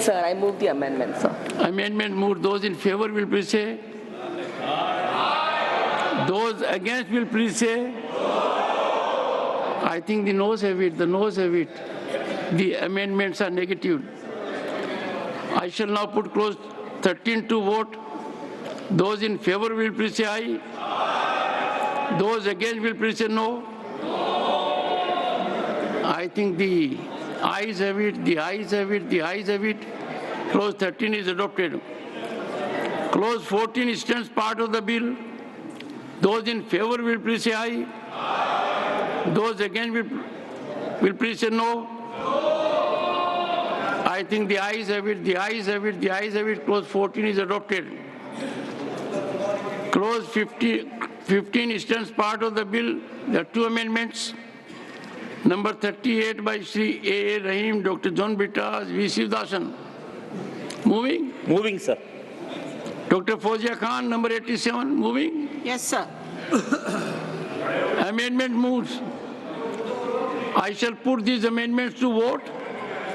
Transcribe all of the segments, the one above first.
Sir, I move the amendment, sir. Amendment moved. Those in favor will please say. Those against will please say. I think the noes have it. The noes have it. The amendments are negative. I shall now put clause 13 to vote. Those in favor will please say aye. Those against will please say no. I think the ayes have it, the ayes have it, the ayes have it. Clause 13 is adopted. Clause 14 stands part of the bill. Those in favor will please say aye. Those against will please say no. I think the ayes have it, the ayes have it, the ayes have it. Clause 14 is adopted. Clause 15 stands part of the bill. There are two amendments. Number 38 by Shri A. Rahim, Dr. John Bittas, V. Shivdasan. Moving? Moving, sir. Dr. Fawzia Khan, number 87. Moving? Yes, sir. Amendment moves. I shall put these amendments to vote.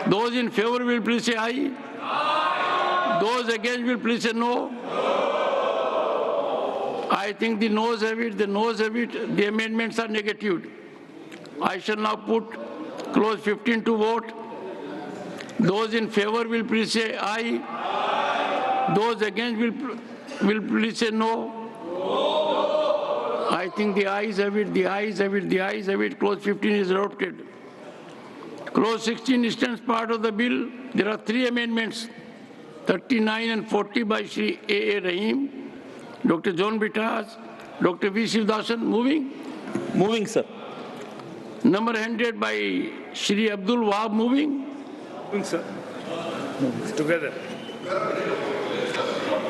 Those in favor will please say aye. Those against will please say no. I think the noes have it, the noes have it. The amendments are negative. I shall now put clause 15 to vote. Those in favor will please say aye. Those against will please say no. I think the ayes have it, the ayes have it, the ayes have it. Clause 15 is adopted. Clause 16 stands part of the bill. There are three amendments, 39 and 40 by Shri A. A. Rahim, Dr. John Bittas, Dr. V. Shivdasan. Moving? Moving, sir. Number 100 by Shri Abdul Wahab.Moving? Moving, sir. Together.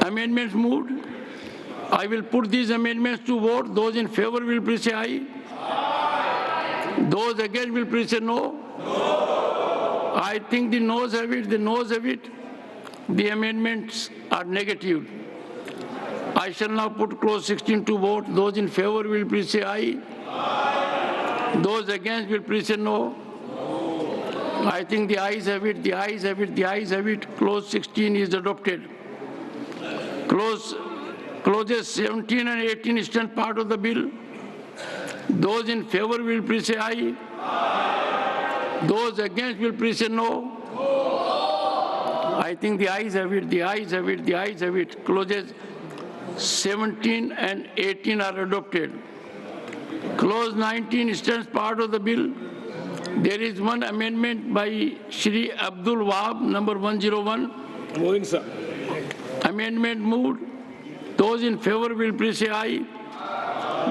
Amendments moved. I will put these amendments to vote. Those in favor will please say aye. Those against will please say no. I think the noes have it, the noes have it. The amendments are negative. I shall now put clause 16 to vote. Those in favor will please say aye. Those against will please say no. I think the ayes have it, the ayes have it, the ayes have it. Clause 16 is adopted. Clauses 17 and 18 stand part of the bill. Those in favor will please say aye. Those against will please say no. I think the ayes have it, the ayes have it, the ayes have it. Clauses 17 and 18 are adopted. Clause 19 stands part of the bill. There is one amendment by Shri Abdul Wahab, number 101. Moving, sir. Amendment moved. Those in favor will please say aye.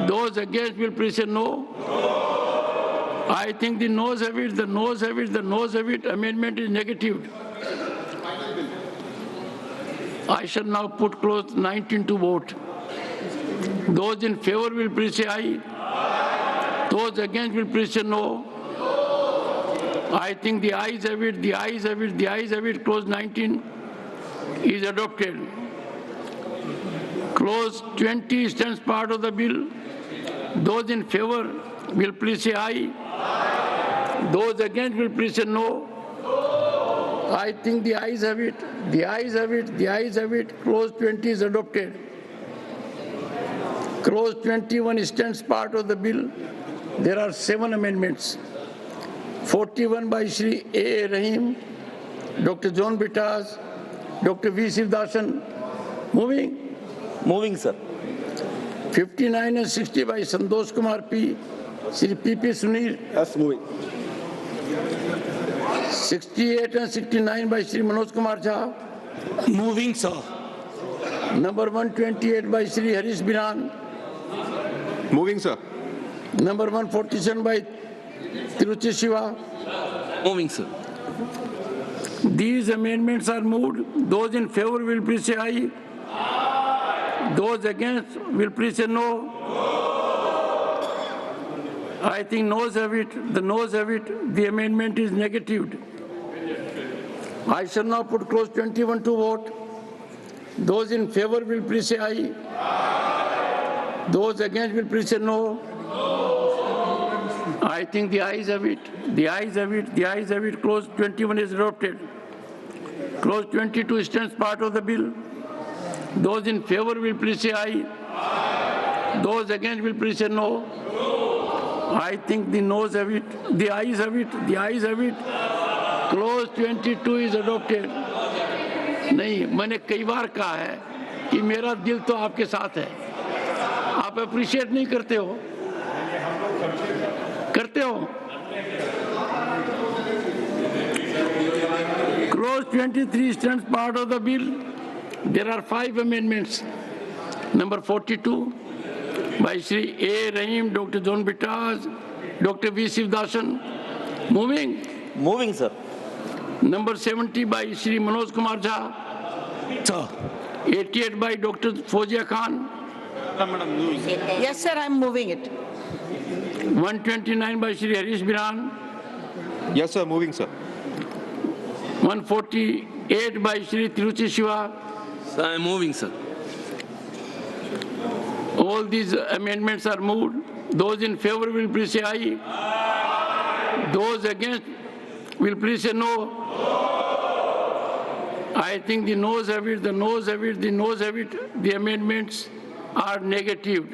Those against will please say no. I think the noes have it, the noes have it, the noes have it. Amendment is negative. I shall now put clause 19 to vote. Those in favor will please say aye. Those against will please say no. I think the ayes have it, the ayes have it, the ayes have it. Clause 19 is adopted. Clause 20 stands part of the bill. Those in favor will please say aye. Those against will please say no. I think the ayes have it, the ayes have it, the ayes have it. Clause 20 is adopted. Clause 21 stands part of the bill. There are 7 amendments. 41 by Shri A. Rahim, Dr. John Bittas, Dr. V. Shivdasan. Moving? Moving, sir. 59 and 60 by Santosh Kumar P. Shri P.P. Sunil. Yes, moving. 68 and 69 by Shri Manoj Kumar Jha. Moving, sir. Number 128 by Shri Harish Binan. Moving, sir. Number 147 by Tiruchi Shiva. Moving, sir. These amendments are moved. Those in favor will please say aye. Those against will please say no. I think noes have it, the noes have it. The amendment is negative. I shall now put clause 21 to vote. Those in favor will please say aye. Those against will please say no. I think the ayes have it, the ayes have it, the ayes have it. Clause 21 is adopted. Clause 22 stands part of the bill. Those in favor will please say aye. Those against will please say no. I think the noes have it, the ayes have it, the ayes have it. Clause 22 is adopted. नहीं, मैंने कई बार कहा है कि मेरा दिल तो आपके साथ है. आप अप्रिशिएट नहीं करते हो. करते हो. Clause 23 stands part of the bill. There are 5 amendments. Number 42 by Shri A. Rahim, Dr. John Bitas, Dr. V. Sivdasan. Moving. Moving, sir. Number 70 by Shri Manoj Kumar Jha. Sir. 88 by Dr. Fozia Khan. Yes, sir, I'm moving it. 129 by Shri Harish Biran. Yes, sir. Moving, sir. 148 by Shri Tiruchi Shiva. Sir, I'm moving, sir. All these amendments are moved. Those in favor will please say aye. Those against will please say no. I think the noes have it, the noes have it, the noes have it. The amendments are negative.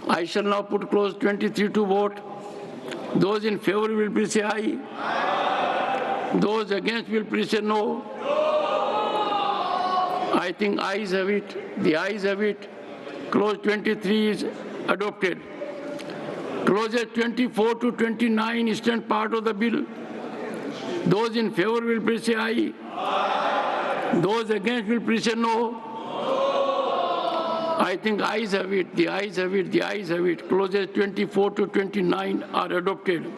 I shall now put clause 23 to vote. Those in favor will please say aye. Those against will please say no. I think ayes have it, the ayes have it. Clause 23 is adopted. Clauses 24 to 29 stand part of the bill. Those in favor will please say aye. Those against will please say no. I think ayes have it, the ayes have it, the ayes have it. Clauses 24 to 29 are adopted.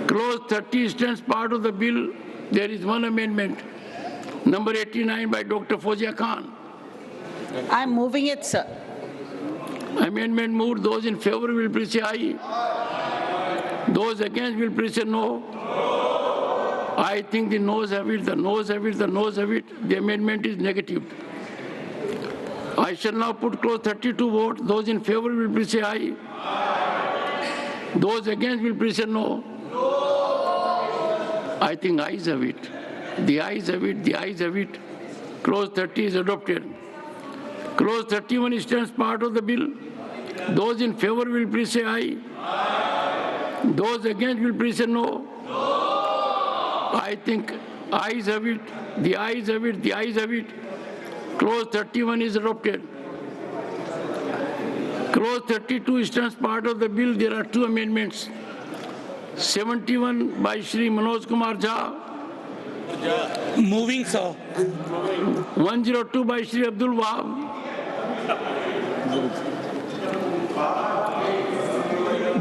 Clause 30 stands part of the bill. There is one amendment. Number 89 by Dr. Fozia Khan. I'm moving it, sir. Amendment moved. Those in favor will please say aye. Those against will please say no. I think the noes have it, the noes have it, the noes have it. The amendment is negative. I shall now put clause 30 to vote. Those in favor will please say aye. Those against will please say no. I think ayes have it. The ayes have it, the ayes have it. Clause 30 is adopted. Clause 31 stands part of the bill. Those in favor will please say aye. Those against will please say no. I think ayes have it, the ayes have it, the ayes have it. Clause 31 is adopted. Clause 32 stands part of the bill. There are 2 amendments. 71 by Shri Manoj Kumar Jha. Moving, sir. 102 by Shri Abdul Wahab.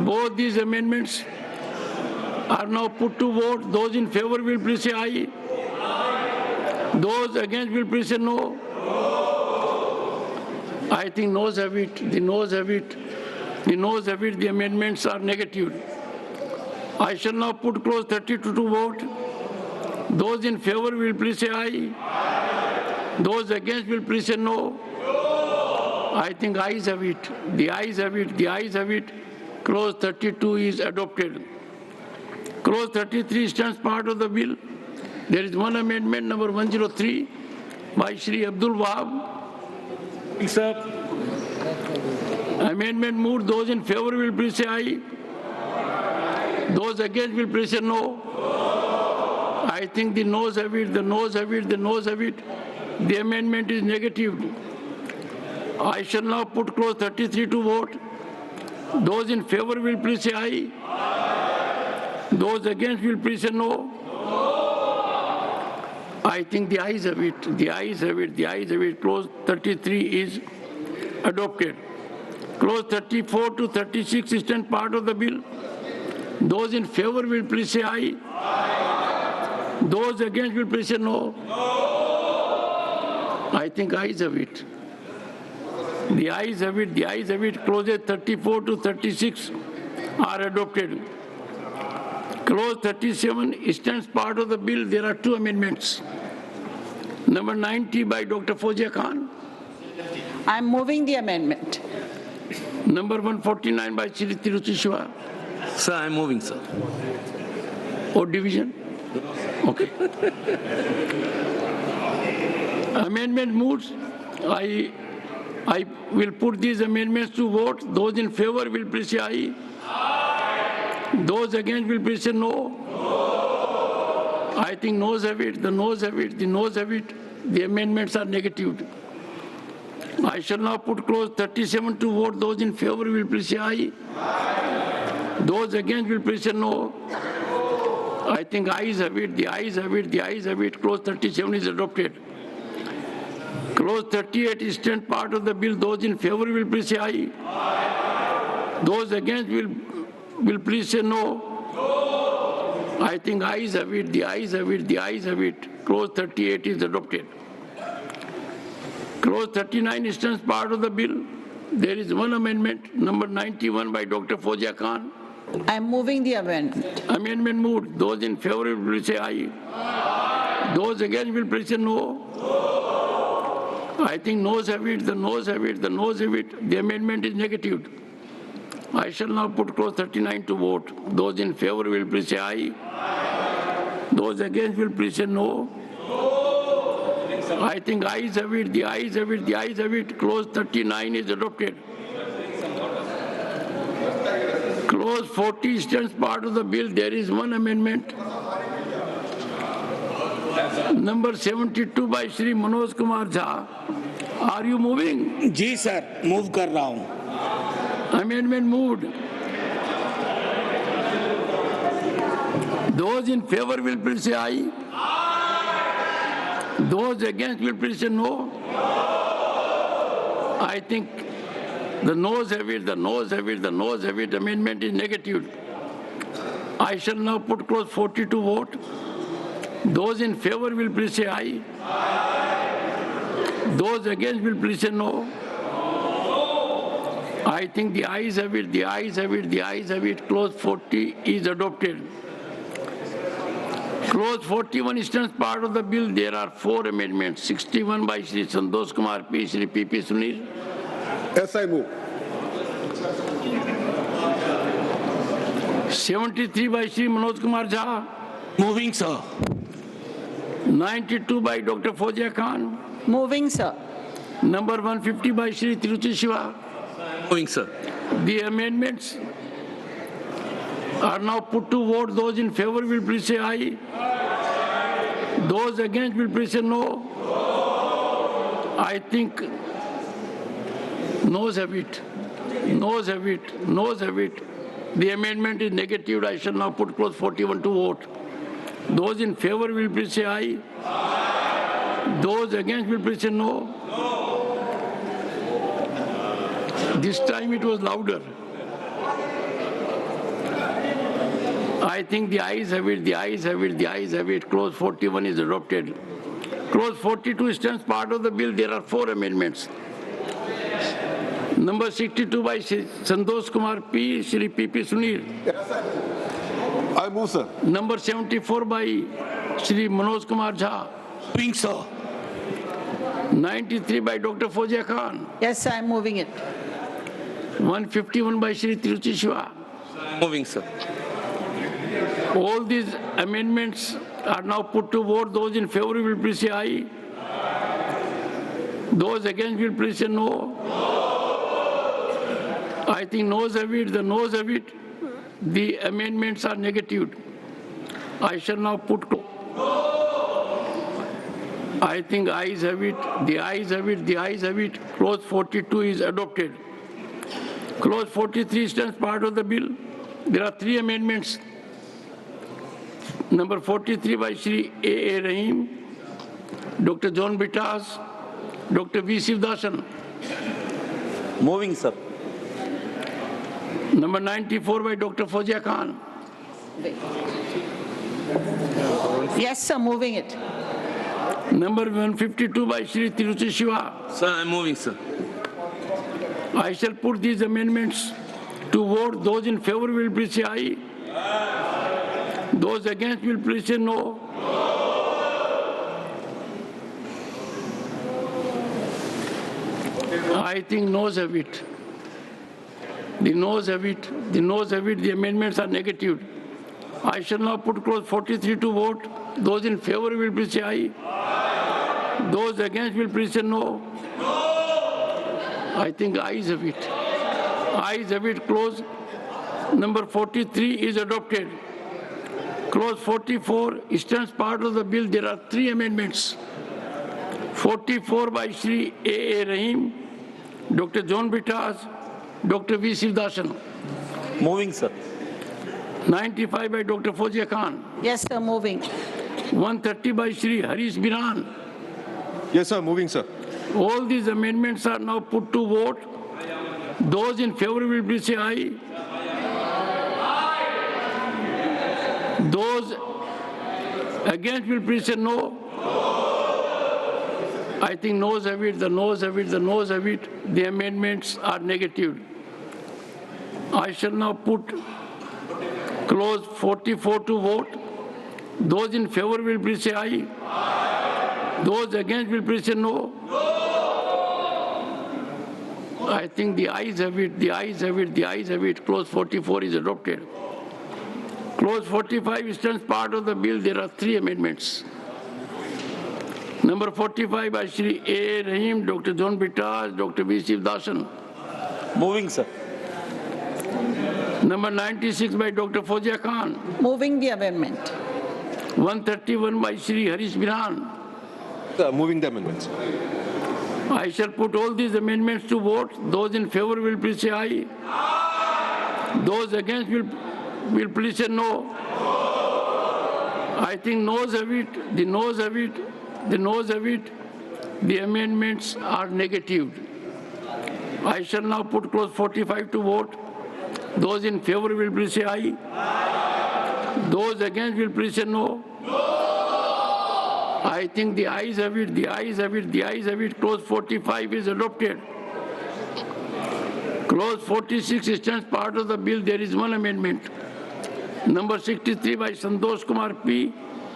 Both these amendments are now put to vote. Those in favor will please say aye. Those against will please say no. I think noes have it, the noes have it, the noes have it. The amendments are negative. I shall now put clause 32 to vote. Those in favor will please say aye. Those against will please say no. I think ayes have it, the ayes have it, the ayes have it. Clause 32 is adopted. Clause 33 stands part of the bill. There is one amendment, number 103, by Shri Abdul Wahab. Sir. Amendment moved. Those in favor will please say aye. Those against will please say no. I think the noes have it, the noes have it, the noes have it. The amendment is negative. I shall now put clause 33 to vote. Those in favor will please say aye. Those against will please say no. I think the ayes have it, the ayes have it, the ayes have it. Clause 33 is adopted. Clause 34 to 36 stand part of the bill. Those in favor will please say aye. Those against will please say no. I think ayes have it. The ayes have it, the ayes have it. Clauses 34 to 36 are adopted. Clause 37 stands part of the bill. There are 2 amendments. Number 90 by Dr. Fozia Khan. I'm moving the amendment. Number 149 by Shri Tiruchi Shiva. Sir, I'm moving, sir. Or division. Okay. Amendment moves. I will put these amendments to vote. Those in favor will please say aye. Those against will please say no. I think noes have it, the noes have it, the noes have it. The amendments are negative. I shall now put clause 37 to vote. Those in favor will please say aye. Those against will please say no. I think ayes have it, the ayes have it, the ayes have it. Clause 37 is adopted. Clause 38 is still part of the bill. Those in favor will please say aye. Those against will please say no. I think ayes have it, the ayes have it, the ayes have it. Clause 38 is adopted. Clause 39 is still part of the bill. There is one amendment, number 91 by Dr. Fozia Khan. I'm moving the amendment. Amendment moved. Those in favor will please say aye. Those against will please say no. I think noes have it, the noes have it, the noes have it. The amendment is negative. I shall now put clause 39 to vote. Those in favor will please say aye. Those against will please say no. I think ayes have it, the ayes have it, the ayes have it. Clause 39 is adopted. Clause 40 stands part of the bill. There is one amendment. Number 72 by Shri Manoj Kumar Jha. Are you moving? जी sir, move कर रहा हूँ. Amendment moved. Those in favor will please say aye. Those against will please say no. I think the noes have it, the noes have it, the noes have it. Amendment is negative. I shall now put clause 40 to vote. Those in favor will please say aye. Those against will please say no. I think the ayes have it, the ayes have it, the ayes have it. Clause 40 is adopted. Clause 41 stands part of the bill. There are 4 amendments. 61 by Shri Santosh Kumar P. Shri P.P. Sunil. Yes, I move. 73 by Shri Manoj Kumar Jha. Moving, sir. 92 by Dr. Fozia Khan. Moving, sir. Number 150 by Shri Tiruchi Shiva. Moving, sir. The amendments are now put to vote. Those in favor will please say aye. Those against will please say no. I think noes have it. Noes have it. Noes have it. The amendment is negative. I shall now put clause 41 to vote. Those in favor will please say aye. Those against will please say no. This time it was louder. I think the ayes have it, the ayes have it, the ayes have it. Clause 41 is adopted. Clause 42 stands part of the bill. There are 4 amendments. Number 62 by Shri Santosh Kumar P. Shri P.P. Sunil. I move, sir. Number 74 by Shri Manoj Kumar Jha. Moving, sir. 93 by Dr. Fozia Khan. Yes, I'm moving it. 151 by Shri Tiruchi Shiva. Moving, sir. All these amendments are now put to vote. Those in favor will please say aye. Those against will please say no. I think noes have it, the noes have it. The amendments are negative. I shall now put. I think ayes have it, the ayes have it, the ayes have it. Clause 42 is adopted. Clause 43 stands part of the bill. There are 3 amendments. Number 43 by Shri A. Rahim, Dr. John Bitas, Dr. V. Sivdasan. Moving, sir. Number 94 by Dr. Fozia Khan. Yes, sir, moving it. Number 152 by Shri Tiruchi Shiva. Sir, I'm moving, sir. I shall put these amendments to vote. Those in favor will please say aye. Those against will please say no. I think noes have it. The noes have it. The noes have it. The amendments are negative. I shall now put clause 43 to vote. Those in favor will please say aye. Those against will please say no. I think ayes have it. Ayes have it. Clause number 43 is adopted. Clause 44 stands part of the bill. There are 3 amendments. 44 by Shri A. Rahim, Dr. John Bitas, Dr. V. Sivdasan. Moving, sir. 95 by Dr. Fozia Khan. Yes, sir, moving. 130 by Shri Harish Biran. Yes, sir. Moving, sir. All these amendments are now put to vote. Those in favor will please say aye. Those against will please say no. I think noes have it, the noes have it, the noes have it. The amendments are negative. I shall now put clause 44 to vote. Those in favor will please say aye. Those against will please say no. I think the ayes have it, the ayes have it, the ayes have it. Clause 44 is adopted. Clause 45 stands part of the bill. There are 3 amendments. Number 45 by Shri A. Rahim, Dr. John Bitas, Dr. V. Sivdasan. Moving, sir. Number 96 by Dr. Fozia Khan. Moving the amendment. 131 by Shri Harish Biran. Moving the amendments. I shall put all these amendments to vote. Those in favor will please say aye. Those against will please say no. I think noes have it, the noes have it, the noes have it. The amendments are negative. I shall now put clause 45 to vote. Those in favor will please say aye. Those against will please say no. I think the ayes have it, the ayes have it, the ayes have it. Clause 45 is adopted. Clause 46 stands part of the bill. There is 1 amendment. Number 63 by Santosh Kumar P.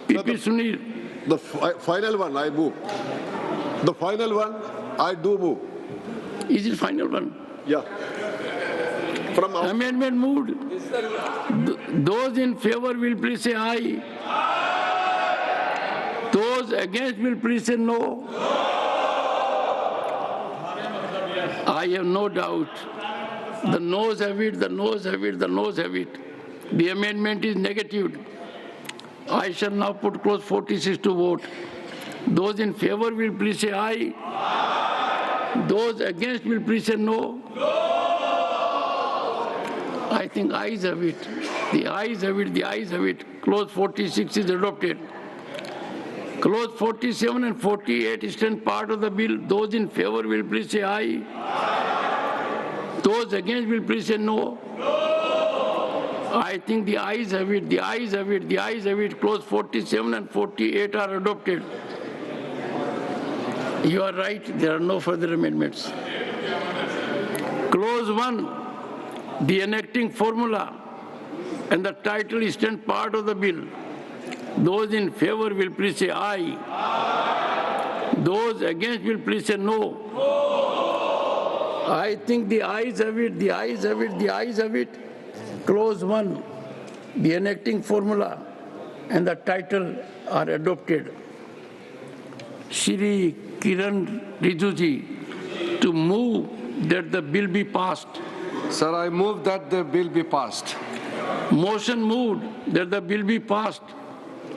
P.P. Sunil. The final one, I move. The final one, I do move. Is it final one? Yeah. From our Amendment moved. Those in favor will please say aye. Those against will please say no. I have no doubt. The noes have it, the noes have it, the noes have it. The amendment is negative. I shall now put clause 46 to vote. Those in favor will please say aye. Those against will please say no. I think ayes have it. The ayes have it, the ayes have it. Clause 46 is adopted. Clause 47 and 48 stand part of the bill. Those in favor will please say aye. Those against will please say no. I think the ayes have it, the ayes have it, the ayes have it. Clause 47 and 48 are adopted. You are right, there are no further amendments. Clause 1, the enacting formula and the title stand part of the bill. Those in favor will please say aye. Those against will please say no. I think the ayes have it, the ayes have it, the ayes have it. Clause 1, the enacting formula and the title are adopted. Shri Kiran Rijuji to move that the bill be passed. Sir, I move that the bill be passed. Motion moved that the bill be passed.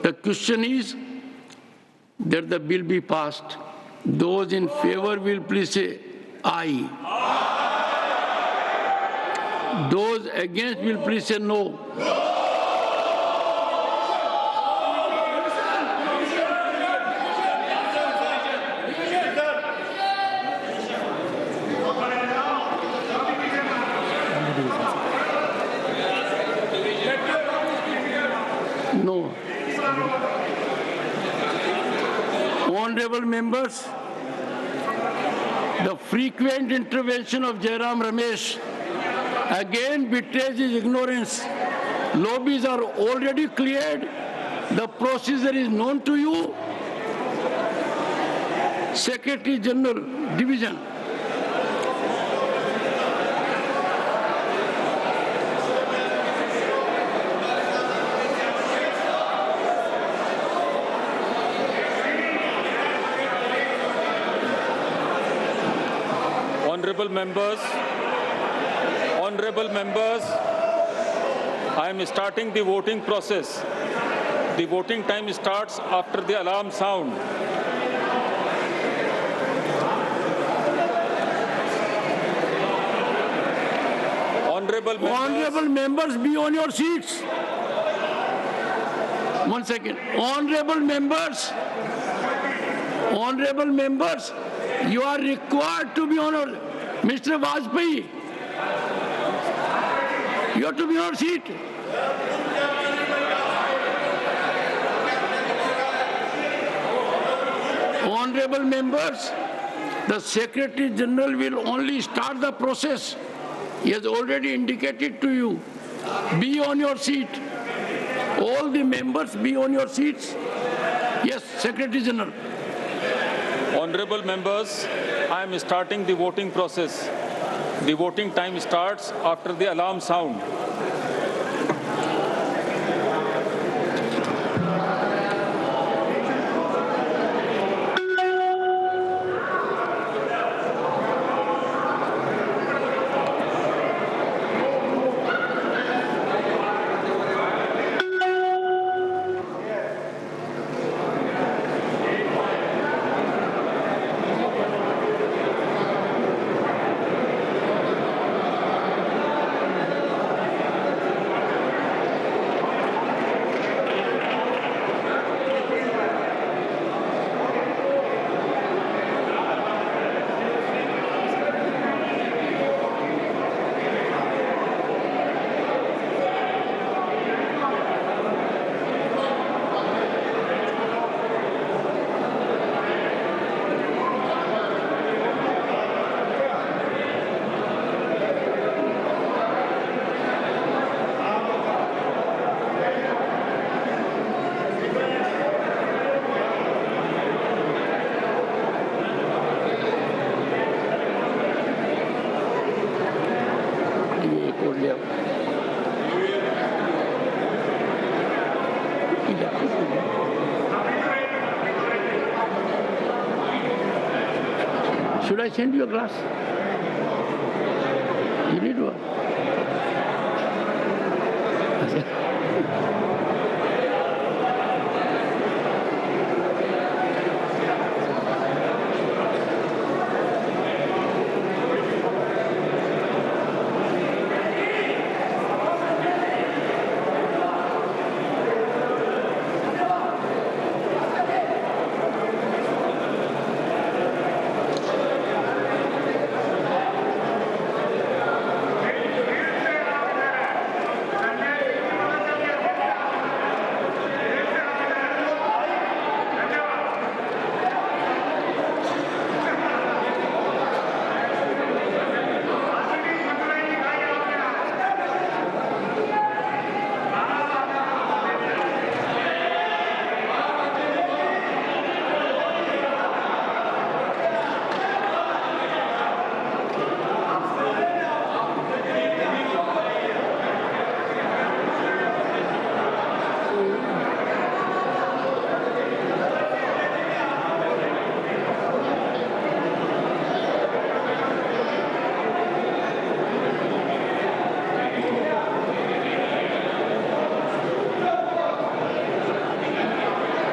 The question is that the bill be passed. Those in favor will please say aye. Those against will please say no. No. Honorable members, the frequent intervention of Jairam Ramesh again betrays his ignorance. Lobbies are already cleared. The procedure is known to you. Secretary General, Division. Honorable members, I am starting the voting process. The voting time starts after the alarm sound. Honorable members, be on your seats. 1 second. Honorable members, you are required to be on your, Mr. Vajpayee, you have to be on your seat. Honorable members, the Secretary General will only start the process. He has already indicated to you. Be on your seat. All the members be on your seats. Yes, Secretary General. Honorable members, I am starting the voting process. The voting time starts after the alarm sound. Should I send you a glass? You need one.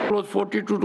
Close 42 to